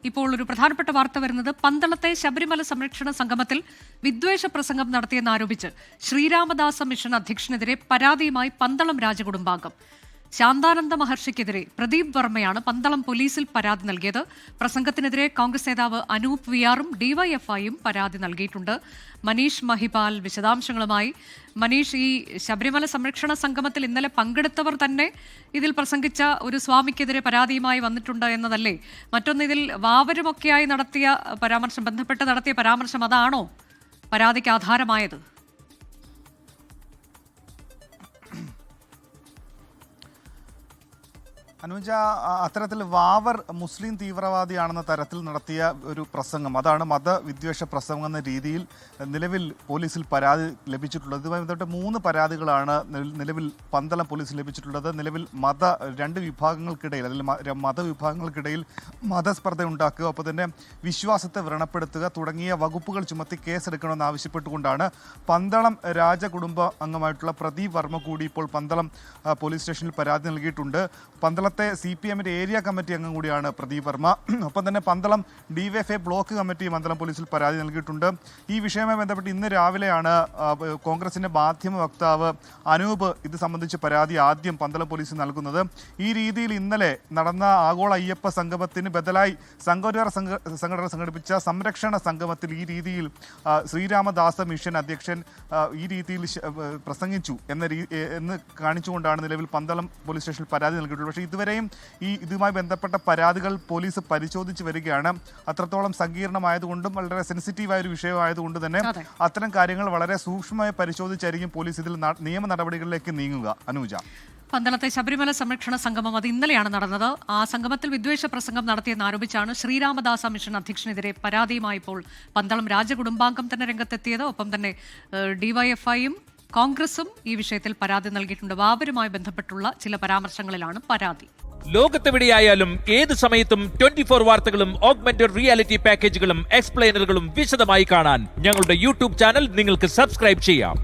ഇപ്പോൾ ഒരു പ്രധാനപ്പെട്ട വാർത്ത വരുന്നത് പന്തളത്തെ ശബരിമല സംരക്ഷണ സംഗമത്തിൽ വിദ്വേഷ പ്രസംഗം നടത്തിയെന്നാരോപിച്ച് ശ്രീരാമദാസ മിഷൻ അധ്യക്ഷനെതിരെ പരാതിയുമായി പന്തളം രാജകുടുംബാംഗം ശാന്താനന്ദ മഹർഷിക്കെതിരെ പ്രദീപ് വർമ്മയാണ് പന്തളം പോലീസിൽ പരാതി നൽകിയത്. പ്രസംഗത്തിനെതിരെ കോൺഗ്രസ് നേതാവ് അനൂപ് വിയാറും ഡിവൈഎഫ്ഐയും പരാതി നൽകിയിട്ടുണ്ട്. മനീഷ് മഹിപാൽ വിശദാംശങ്ങളുമായി. മനീഷ്, ഈ ശബരിമല സംരക്ഷണ സംഗമത്തിൽ ഇന്നലെ പങ്കെടുത്തവർ തന്നെ ഇതിൽ പ്രസംഗിച്ച ഒരു സ്വാമിക്കെതിരെ പരാതിയുമായി വന്നിട്ടുണ്ട് എന്നതല്ലേ? മറ്റൊന്ന്, ഇതിൽ വാവരുമൊക്കെയായി നടത്തിയ പരാമർശം, ബന്ധപ്പെട്ട് നടത്തിയ പരാമർശം, അതാണോ പരാതിക്ക് ആധാരമായത്? അനുജ, അത്തരത്തിൽ വാവർ മുസ്ലിം തീവ്രവാദിയാണെന്ന തരത്തിൽ നടത്തിയ ഒരു പ്രസംഗം, അതാണ് മതവിദ്വേഷ പ്രസംഗം എന്ന രീതിയിൽ നിലവിൽ പോലീസിൽ പരാതി ലഭിച്ചിട്ടുള്ളത്. ഇതുമായി ബന്ധപ്പെട്ട് 3 പരാതികളാണ് നിലവിൽ പന്തളം പോലീസിൽ ലഭിച്ചിട്ടുള്ളത്. നിലവിൽ രണ്ട് വിഭാഗങ്ങൾക്കിടയിൽ, അതിൽ മതവിഭാഗങ്ങൾക്കിടയിൽ മതസ്പർദ്ധ ഉണ്ടാക്കുക, ഒപ്പം തന്നെ വിശ്വാസത്തെ വ്രണപ്പെടുത്തുക തുടങ്ങിയ വകുപ്പുകൾ ചുമത്തി കേസെടുക്കണമെന്ന് ആവശ്യപ്പെട്ടുകൊണ്ടാണ് പന്തളം രാജകുടുംബ അംഗമായിട്ടുള്ള പ്രദീപ് വർമ്മ കൂടി ഇപ്പോൾ പന്തളം പോലീസ് സ്റ്റേഷനിൽ പരാതി നൽകിയിട്ടുണ്ട്. പന്തളത്തെ CPM-ന്റെ ഏരിയ കമ്മിറ്റി അംഗം കൂടിയാണ് പ്രദീപ് വർമ്മ. ഒപ്പം തന്നെ Pandalam DYFI block committee Pandalam പോലീസിൽ പരാതി നൽകിയിട്ടുണ്ട്. ഈ വിഷയവുമായി ബന്ധപ്പെട്ട് ഇന്ന് രാവിലെയാണ് കോൺഗ്രസിന്റെ മാധ്യമ വക്താവ് അനൂപ് ഇത് സംബന്ധിച്ച് പരാതി ആദ്യം പന്തളം പോലീസിൽ നൽകുന്നത്. ഈ രീതിയിൽ ഇന്നലെ നടന്ന ആഗോള അയ്യപ്പ സംഗമത്തിന് ബദലായി സംഘപരിവാർ സംഘടന സംഘടിപ്പിച്ച സംരക്ഷണ സംഗമത്തിൽ ഈ രീതിയിൽ ശ്രീരാമദാസ മിഷൻ അധ്യക്ഷൻ ഈ രീതിയിൽ പ്രസംഗിച്ചു എന്ന് കാണിച്ചുകൊണ്ടാണ് നിലവിൽ പന്തളം പോലീസ് സ്റ്റേഷനിൽ പരാതി നൽകിയിട്ടുള്ളത്. പക്ഷേ ഇതുവരെയും ഇതുമായി ബന്ധപ്പെട്ട പരാതികൾ പോലീസ് പരിശോധിച്ച് വരികയാണ്. അത്രത്തോളം സങ്കീർണമായതുകൊണ്ടും വളരെ സെൻസിറ്റീവായ ഒരു വിഷയമായതുകൊണ്ട് തന്നെ അത്തരം കാര്യങ്ങൾ വളരെ സൂക്ഷ്മമായി പരിശോധിച്ചായിരിക്കും പോലീസ് ഇതിൽ നിയമ നടപടികളിലേക്ക് നീങ്ങുക. അനുജ, പന്തളത്തെ ശബരിമല സംരക്ഷണ സംഗമം അത് ഇന്നലെയാണ് നടന്നത്. ആ സംഗമത്തിൽ വിദ്വേഷ പ്രസംഗം നടത്തിയെന്നാരോപിച്ചാണ് ശ്രീരാമദാസ മിഷൻ അധ്യക്ഷനെതിരെ പരാതിയുമായി ഇപ്പോൾ പന്തളം രാജകുടുംബാംഗം തന്നെ രംഗത്തെത്തിയത്. ഒപ്പം തന്നെ ഡിവൈഎഫ്ഐയും കോൺഗ്രസും ഈ വിഷയത്തിൽ പരാതി നൽകിയിട്ടുണ്ട്. വാവരുമായി ബന്ധപ്പെട്ടുള്ള ചില പരാമർശങ്ങളിലാണ് പരാതി. ലോകത്തെവിടെയായാലും ഏത് സമയത്തും 24 വാർത്തകളും ഓഗ്മെന്റഡ് റിയാലിറ്റി പാക്കേജുകളും എക്സ്പ്ലെയിനറുകളും വിശദമായി കാണാൻ ഞങ്ങളുടെ യൂട്യൂബ് ചാനൽ നിങ്ങൾക്ക് സബ്സ്ക്രൈബ് ചെയ്യാം.